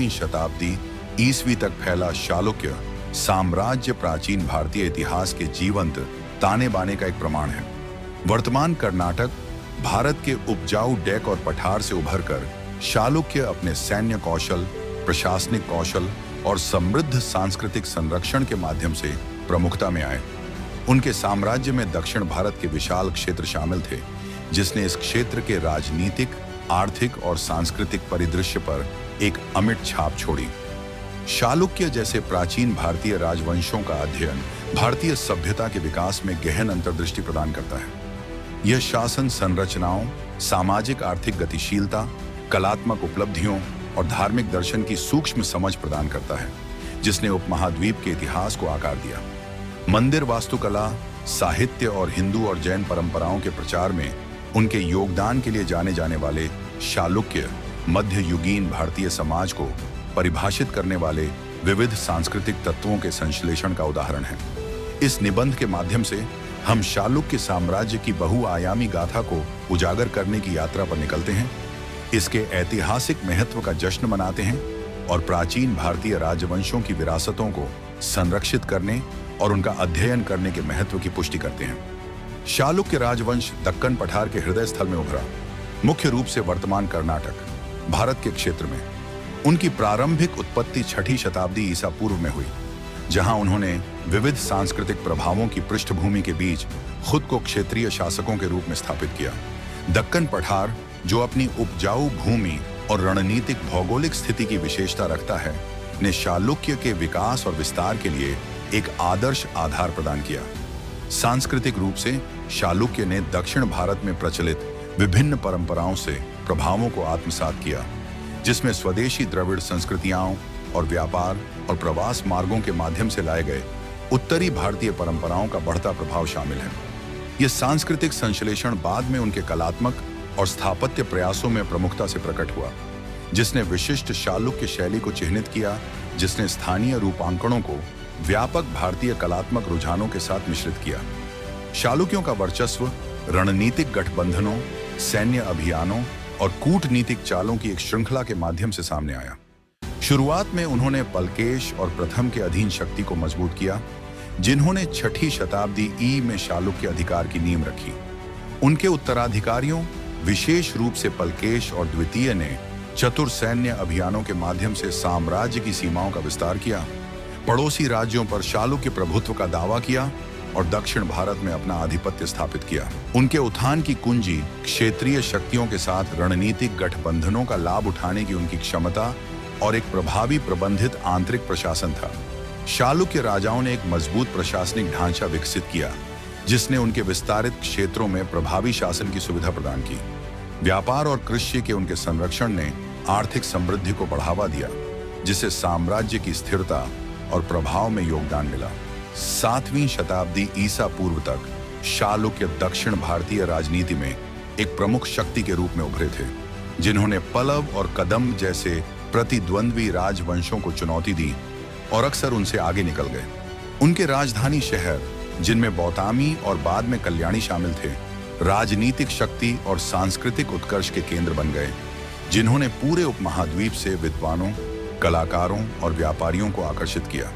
8वीं शताब्दी ईस्वी तक फैला शालुक्य साम्राज्य प्राचीन भारतीय इतिहास के जीवंत ताने बाने का एक प्रमाण है। वर्तमान कर्नाटक भारत के उपजाऊ डेक और पठार से उभरकर शालुक्य अपने सैन्य कौशल, प्रशासनिक कौशल और समृद्ध सांस्कृतिक संरक्षण के माध्यम से प्रमुखता में आए। उनके साम्राज्य में दक्षिण भारत के विशाल क्षेत्र शामिल थे, जिसने इस क्षेत्र के राजनीतिक, आर्थिक और सांस्कृतिक परिदृश्य पर एक अमिट छाप छोड़ी। शालुक्य जैसे प्राचीन भारतीय राजवंशों का अध्ययन भारतीय सभ्यता के विकास में गहन अंतर्दृष्टि प्रदान करता है। यह शासन संरचनाओं, सामाजिक आर्थिक गतिशीलता, कलात्मक उपलब्धियों और धार्मिक दर्शन की सूक्ष्म समझ प्रदान करता है, जिसने उपमहाद्वीप के इतिहास को आकार दिया। मंदिर वास्तुकला, साहित्य और हिंदू और जैन परंपराओं के प्रचार में उनके योगदान के लिए जाने जाने वाले शालुक्य मध्ययुगीन भारतीय समाज को परिभाषित करने वाले विविध सांस्कृतिक तत्वों के संश्लेषण का उदाहरण है। इस निबंध के माध्यम से हम शालुक्य साम्राज्य की बहुआयामी गाथा को उजागर करने की यात्रा पर निकलते हैं, इसके ऐतिहासिक महत्व का जश्न मनाते हैं और प्राचीन भारतीय राजवंशों की विरासतों को संरक्षित करने और उनका अध्ययन करने के महत्व की पुष्टि करते हैं। शालुक्य राजवंश दक्कन पठार के हृदय स्थल में उभरा, मुख्य रूप से वर्तमान कर्नाटक भारत के क्षेत्र में। उनकी प्रारंभिक उत्पत्ति 6ठी शताब्दी ईसा पूर्व में हुई, जहां उन्होंने विविध सांस्कृतिक प्रभावों की पृष्ठभूमि के बीच खुद को क्षेत्रीय शासकों के रूप में स्थापित किया। दक्कन पठार, जो अपनी उपजाऊ भूमि और रणनीतिक भौगोलिक स्थिति की विशेषता रखता है, ने शालुक्य के विकास और विस्तार के लिए एक आदर्श आधार प्रदान किया। सांस्कृतिक रूप से शालुक्य ने दक्षिण भारत में प्रचलित विभिन्न परंपराओं से प्रभावों को आत्मसात किया, जिसमें स्वदेशी द्रविड़ संस्कृतियों और व्यापार और प्रवास मार्गों के माध्यम से लाए गए उत्तरी भारतीय परंपराओं का बढ़ता प्रभाव शामिल है। यह सांस्कृतिक संश्लेषण बाद में उनके कलात्मक और स्थापत्य प्रयासों में प्रमुखता से प्रकट हुआ, जिसने विशिष्ट शालुक्य शैली को चिह्नित किया, जिसने स्थानीय रूपांकनों को व्यापक भारतीय कलात्मक रुझानों के साथ मिश्रित किया। शालुक्यों का वर्चस्व रणनीतिक गठबंधनों, सैन्य अभियानों और कूटनीतिक चालों की एक श्रृंखला के माध्यम से सामने आया। शुरुआत में उन्होंने पलकेश और प्रथम के अधीन शक्ति को मजबूत किया, जिन्होंने 6ठी शताब्दी ई में शालुक्य अधिकार की नींव रखी। उनके उत्तराधिकारियों, विशेष रूप से पलकेश और द्वितीय, ने चतुर सैन्य अभियानों के माध्यम से साम्राज्य की सीमाओं का विस्तार किया, पड़ोसी राज्यों पर शालुक्य प्रभुत्व का दावा किया और दक्षिण भारत में अपना आधिपत्य स्थापित किया। उनके उत्थान की कुंजी क्षेत्रीय शक्तियों के साथ रणनीतिक गठबंधनों का लाभ उठाने की उनकी क्षमता और एक प्रभावी प्रबंधित आंतरिक प्रशासन था। शालुक्य राजाओं ने एक मजबूत प्रशासनिक ढांचा विकसित किया, जिसने उनके विस्तारित क्षेत्रों में प्रभावी शासन की सुविधा प्रदान की। व्यापार और कृषि के उनके संरक्षण ने आर्थिक समृद्धि को बढ़ावा दिया, जिससे साम्राज्य की स्थिरता और प्रभाव में योगदान मिला। 7वीं शताब्दी ईसा पूर्व तक शालुक्य दक्षिण भारतीय राजनीति में एक प्रमुख शक्ति के रूप में उभरे थे, जिन्होंने पल्लव और कदम्ब जैसे प्रतिद्वंद्वी राजवंशों को चुनौती दी और अक्सर उनसे आगे निकल गए। उनके राजधानी शहर, जिनमें बौतामी और बाद में कल्याणी शामिल थे, राजनीतिक शक्ति और सांस्कृतिक उत्कर्ष के केंद्र बन गए, जिन्होंने पूरे उपमहाद्वीप से विद्वानों, कलाकारों और व्यापारियों को आकर्षित किया।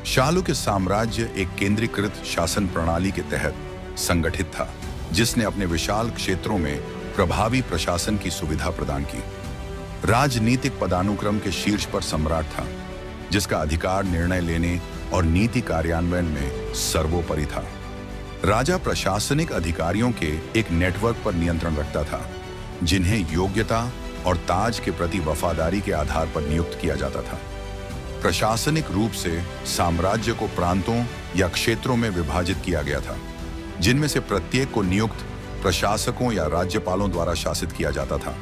शालुक्य साम्राज्य एक केंद्रीकृत शासन प्रणाली के तहत संगठित था, जिसने अपने विशाल क्षेत्रों में प्रभावी प्रशासन की सुविधा प्रदान की। राजनीतिक पदानुक्रम के शीर्ष पर सम्राट था, जिसका अधिकार निर्णय लेने और नीति कार्यान्वयन में सर्वोपरि था। राजा प्रशासनिक अधिकारियों के एक नेटवर्क पर नियंत्रण रखता था, जिन्हें योग्यता और ताज के प्रति वफादारी के आधार पर नियुक्त किया जाता था। प्रशासनिक रूप से साम्राज्य को प्रांतों या क्षेत्रों में विभाजित किया गया था, जिनमें से प्रत्येक को नियुक्त प्रशासकों या राज्यपालों द्वारा शासित किया जाता था,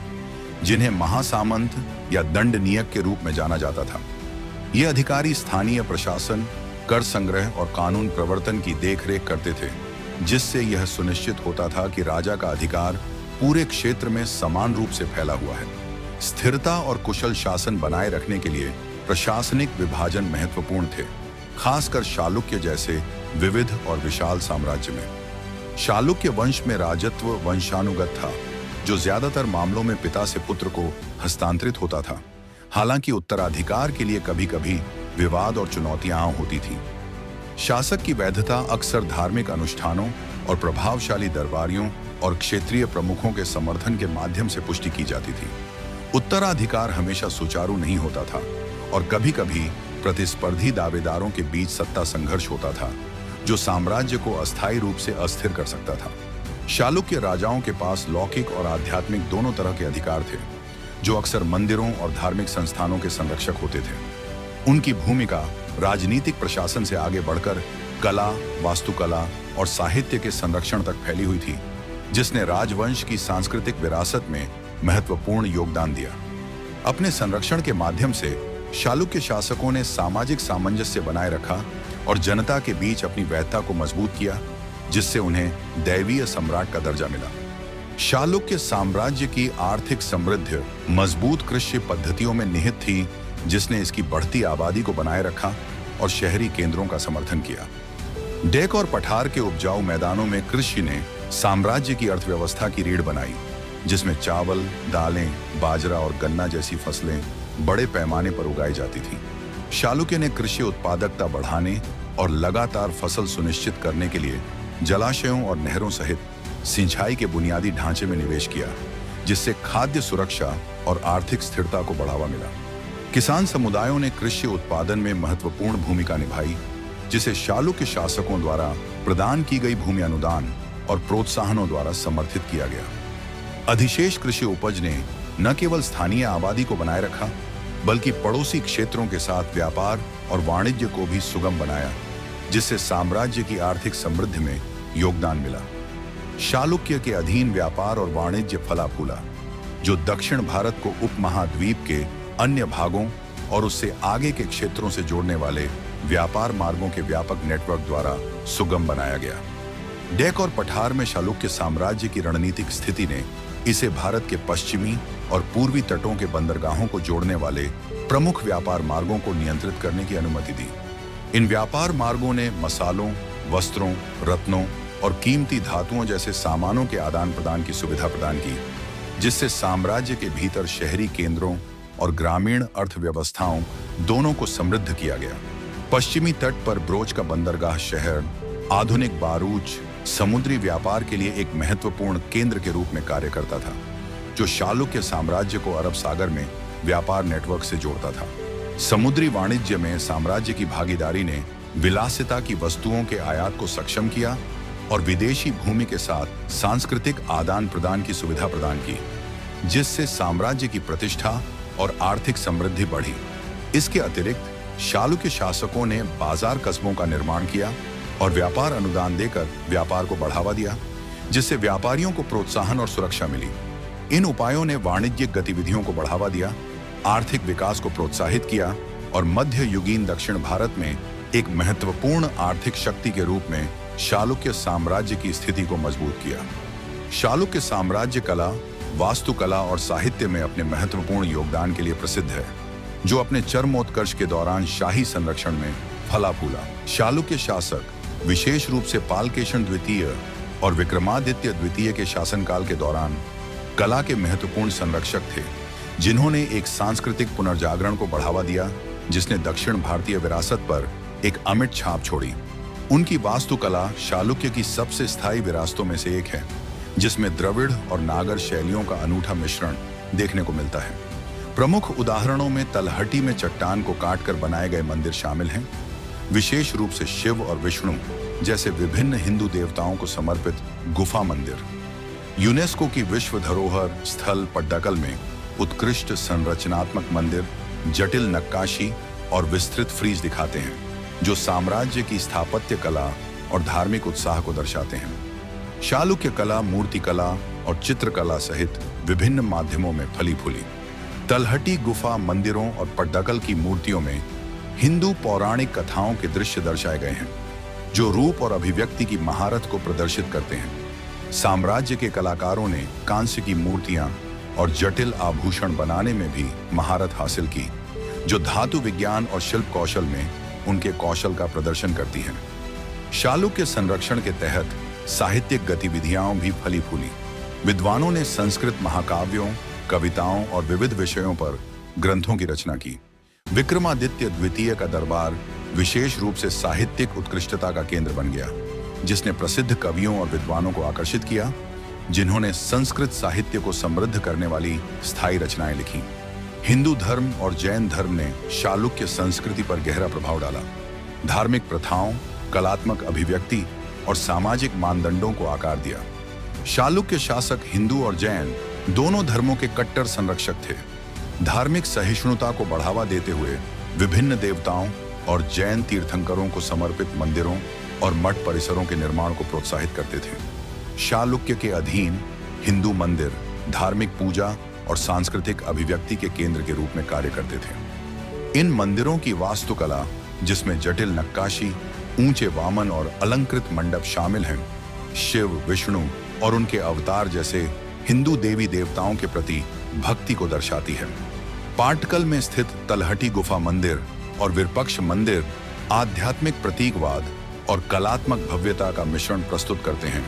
जिन्हें महासामंत या दंडनीयक के रूप में जाना जाता था। ये अधिकारी स्थानीय प्रशासन, कर संग्रह और कानून प्रवर्तन की देखरेख करते थे, जिससे यह सुनिश्चित होता था कि राजा का अधिकार पूरे क्षेत्र में समान रूप से फैला हुआ है। स्थिरता और कुशल शासन बनाए रखने के लिए प्रशासनिक विभाजन महत्वपूर्ण थे, खासकर शालुक्य जैसे विविध और विशाल साम्राज्य में। शालुक्य वंश में राजत्व वंशानुगत था, जो ज्यादातर मामलों में पिता से पुत्र को हस्तांतरित होता था। हालांकि उत्तराधिकार के लिए कभी कभी विवाद और चुनौतियां होती थी। शासक की वैधता अक्सर धार्मिक अनुष्ठानों और प्रभावशाली दरबारियों और क्षेत्रीय प्रमुखों के समर्थन के माध्यम से पुष्टि की जाती थी। उत्तराधिकार हमेशा सुचारू नहीं होता था और कभी कभी प्रतिस्पर्धी दावेदारों के बीच सत्ता संघर्ष होता था, जो साम्राज्य को अस्थायी रूप से अस्थिर कर सकता था। चालुक्य राजाओं के पास लौकिक और आध्यात्मिक दोनों तरह के अधिकार थे, जो अक्सर मंदिरों और धार्मिक संस्थानों के संरक्षक होते थे। उनकी भूमिका राजनीतिक प्रशासन से आगे बढ़कर कला, वास्तुकला और साहित्य के संरक्षण तक फैली हुई थी, जिसने राजवंश की सांस्कृतिक विरासत में महत्वपूर्ण योगदान दिया। अपने संरक्षण के माध्यम से चालुक्य शासकों ने सामाजिक सामंजस्य बनाए रखा और जनता के बीच अपनी वैधता को मजबूत किया, जिससे उन्हें दैवीय सम्राट का दर्जा मिला। चालुक्य साम्राज्य की आर्थिक समृद्धि मजबूत कृषि पद्धतियों में निहित थी, जिसने इसकी बढ़ती आबादी को बनाए रखा और शहरी केंद्रों का समर्थन किया। डेक और पठार के उपजाऊ मैदानों में कृषि ने साम्राज्य की अर्थव्यवस्था की रीढ़ बनाई, जिसमें चावल, दालें, बाजरा और गन्ना जैसी फसलें बड़े पैमाने पर उगाई जाती थीं। चालुक्य ने कृषि उत्पादकता बढ़ाने और लगातार फसल सुनिश्चित करने के लिए जलाशयों और नहरों सहित सिंचाई के बुनियादी ढांचे में निवेश किया, जिससे खाद्य सुरक्षा और आर्थिक स्थिरता को बढ़ावा मिला। किसान समुदायों ने कृषि उत्पादन में महत्वपूर्ण भूमिका निभाई, जिसे चालुक्य शासकों द्वारा प्रदान की गई भूमि अनुदान और प्रोत्साहनों द्वारा समर्थित किया गया। अधिशेष कृषि उपज ने न केवल स्थानीय आबादी को बनाए रखा, बल्कि पड़ोसी क्षेत्रों के साथ व्यापार और वाणिज्य को भी सुगम बनाया, जिससे साम्राज्य की आर्थिक समृद्धि में योगदान मिला। चालुक्य के अधीन व्यापार और वाणिज्य फला फूला, जो दक्षिण भारत को उपमहाद्वीप के अन्य भागों और उससे आगे के क्षेत्रों से जोड़ने वाले व्यापार मार्गों के व्यापक नेटवर्क द्वारा सुगम बनाया गया। डेक और पठार में चालुक्य साम्राज्य की रणनीतिक स्थिति ने इसे भारत के पश्चिमी और पूर्वी तटों के बंदरगाहों को जोड़ने वाले प्रमुख व्यापार मार्गों को नियंत्रित करने की अनुमति दी। इन व्यापार मार्गों ने मसालों, वस्त्रों, रत्नों और कीमती धातुओं जैसे सामानों के आदान प्रदान की सुविधा प्रदान की, जिससे साम्राज्य के भीतर शहरी केंद्रों और ग्रामीण अर्थव्यवस्थाओं दोनों को समृद्ध किया गया। पश्चिमी तट पर ब्रोच का बंदरगाह शहर आधुनिक बारूच समुद्री व्यापार के लिए एक महत्वपूर्ण केंद्र के रूप में कार्य करता था, जो चालुक्य साम्राज्य को अरब सागर में व्यापार नेटवर्क से जोड़ता था। समुद्री वाणिज्य में साम्राज्य की भागीदारी ने विलासिता की वस्तुओं के आयात को सक्षम किया और विदेशी भूमि के साथ सांस्कृतिक आदान प्रदान की सुविधा प्रदान की, जिससे साम्राज्य की प्रतिष्ठा और आर्थिक समृद्धि बढ़ी। इसके अतिरिक्त चालुक्य शासकों ने बाजार कस्बों का निर्माण किया और व्यापार अनुदान देकर व्यापार को बढ़ावा दिया, जिससे व्यापारियों को प्रोत्साहन और सुरक्षा मिली। इन उपायों ने वाणिज्यिक गतिविधियों को बढ़ावा दिया, आर्थिक विकास को प्रोत्साहित किया और मध्य युगीन दक्षिण भारत में एक महत्वपूर्ण आर्थिक शक्ति के रूप में चालुक्य साम्राज्य की स्थिति को मजबूत किया। चालुक्य साम्राज्य कला, वास्तुकला और साहित्य में अपने महत्वपूर्ण योगदान के लिए प्रसिद्ध है, जो अपने चरमोत्कर्ष के दौरान शाही संरक्षण में फला फूला। चालुक्य शासक विशेष रूप से पालकेशन द्वितीय और विक्रमादित्य द्वितीय के शासनकाल के दौरान कला के महत्वपूर्ण संरक्षक थे, जिन्होंने एक सांस्कृतिक पुनर्जागरण को बढ़ावा दिया, जिसने दक्षिण भारतीय विरासत पर एक अमिट छाप छोड़ी। उनकी वास्तुकला चालुक्य की सबसे स्थायी विरासतों में से एक है, जिसमें द्रविड़ और नागर शैलियों का अनूठा मिश्रण देखने को मिलता है। प्रमुख उदाहरणों में तलहटी में चट्टान को काटकर बनाए गए मंदिर शामिल हैं, विशेष रूप से शिव और विष्णु जैसे विभिन्न हिंदू देवताओं को समर्पित गुफा मंदिर। यूनेस्को की विश्व धरोहर स्थल पट्टाकल में उत्कृष्ट संरचनात्मक मंदिर, जटिल नक्काशी और विस्तृत फ्रीज दिखाते हैं, जो साम्राज्य की स्थापत्य कला और धार्मिक उत्साह को दर्शाते हैं। चालुक्य कला मूर्तिकला और चित्रकला सहित विभिन्न माध्यमों में फली फूली। तलहटी गुफा मंदिरों और पट्टाकल की मूर्तियों में हिंदू पौराणिक कथाओं के दृश्य दर्शाए गए हैं, जो रूप और अभिव्यक्ति की महारत को प्रदर्शित करते हैं। साम्राज्य के कलाकारों ने कांस्य की मूर्तियां और जटिल आभूषण बनाने में भी महारत हासिल की, जो धातु विज्ञान और शिल्प कौशल में उनके कौशल का प्रदर्शन करती हैं। चालुक्य संरक्षण के तहत साहित्यिक गतिविधियां भी फली फूली। विद्वानों ने संस्कृत महाकाव्यों, कविताओं और विविध विषयों पर ग्रंथों की रचना की। विक्रमादित्य द्वितीय का दरबार विशेष रूप से साहित्यिक उत्कृष्टता का केंद्र बन गया, जिसने प्रसिद्ध कवियों और विद्वानों को आकर्षित किया, जिन्होंने संस्कृत साहित्य को समृद्ध करने वाली स्थायी रचनाएं लिखी। हिंदू धर्म और जैन धर्म ने चालुक्य संस्कृति पर गहरा प्रभाव डाला। धार्मिक प्रथाओं, कलात्मक अभिव्यक्ति और सामाजिक मानदंडों को आकार दिया। चालुक्य शासक हिंदू और जैन दोनों धर्मों के कट्टर संरक्षक थे। धार्मिक सहिष्णुता को बढ़ावा देते हुए विभिन्न देवताओं और जैन तीर्थंकरों को समर्पित मंदिरों और मठ परिसरों के निर्माण को प्रोत्साहित करते थे। चालुक्य के अधीन हिंदू मंदिर धार्मिक पूजा और सांस्कृतिक अभिव्यक्ति के केंद्र के रूप में कार्य करते थे। इन मंदिरों की वास्तुकला, जिसमें जटिल नक्काशी, ऊंचे वामन और अलंकृत मंडप शामिल हैं, शिव, विष्णु और उनके अवतार जैसे हिंदू देवी देवताओं के प्रति भक्ति को दर्शाती है। पाटकल में स्थित तलहटी गुफा मंदिर और विरूपाक्ष मंदिर आध्यात्मिक प्रतीकवाद और कलात्मक भव्यता का मिश्रण प्रस्तुत करते हैं,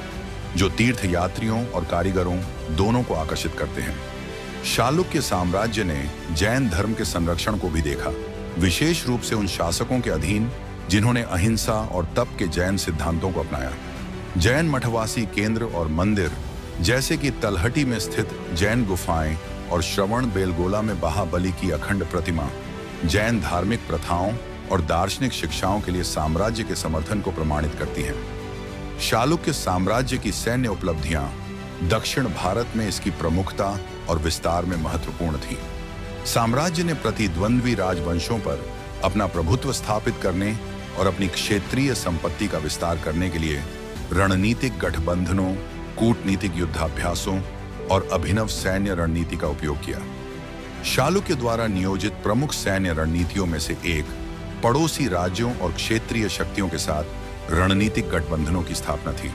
जो तीर्थ यात्रियों और कारीगरों दोनों को आकर्षित करते हैं। चालुक्य साम्राज्य ने जैन धर्म के संरक्षण को भी देखा, विशेष रूप से उन शासकों के अधीन जिन्होंने अहिंसा और तप के जैन सिद्धांतों को अपनाया। जैन मठवासी केंद्र और मंदिर जैसे कि तलहटी में स्थित जैन गुफाएं और श्रवण बेलगोला में महाबली की अखंड प्रतिमा जैन धार्मिक प्रथाओं और दार्शनिक शिक्षाओं के लिए साम्राज्य के समर्थन को प्रमाणित करती हैं। चालुक्य साम्राज्य की सैन्य उपलब्धियां दक्षिण भारत में इसकी प्रमुखता और विस्तार में महत्वपूर्ण थी। साम्राज्य ने प्रतिद्वंद्वी राजवंशों पर अपना प्रभुत्व स्थापित करने और अपनी क्षेत्रीय संपत्ति का विस्तार करने के लिए रणनीतिक गठबंधनों, कूटनीतिक युद्धाभ्यासों और अभिनव सैन्य रणनीति का उपयोग किया। चालुक्य द्वारा नियोजित प्रमुख सैन्य रणनीतियों में से एक पड़ोसी राज्यों और क्षेत्रीय शक्तियों के साथ रणनीतिक गठबंधनों की स्थापना थी।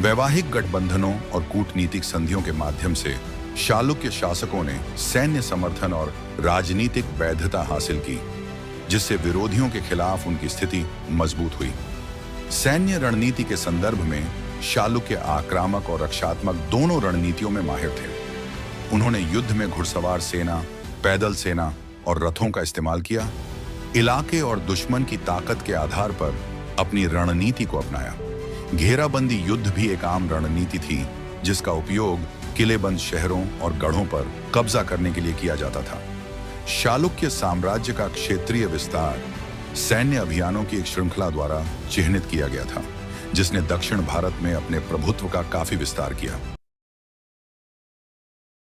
वैवाहिक गठबंधनों और कूटनीतिक संधियों के माध्यम से चालुक्य शासकों ने सैन्य समर्थन और राजनीतिक वैधता हासिल की, जिससे विरोधियों के खिलाफ उनकी स्थिति मजबूत हुई। सैन्य रणनीति के संदर्भ में चालुक्य आक्रामक और रक्षात्मक दोनों रणनीतियों में माहिर थे। उन्होंने युद्ध में घुड़सवार सेना, पैदल सेना और रथों का इस्तेमाल किया। इलाके और दुश्मन की ताकत के आधार पर अपनी रणनीति को अपनाया। घेराबंदी युद्ध भी एक आम रणनीति थी, जिसका उपयोग किलेबंद शहरों और गढ़ों पर कब्जा करने के लिए किया जाता था। चालुक्य साम्राज्य का क्षेत्रीय विस्तार सैन्य अभियानों की एक श्रृंखला द्वारा चिह्नित किया गया था, जिसने दक्षिण भारत में अपने प्रभुत्व का काफी विस्तार किया।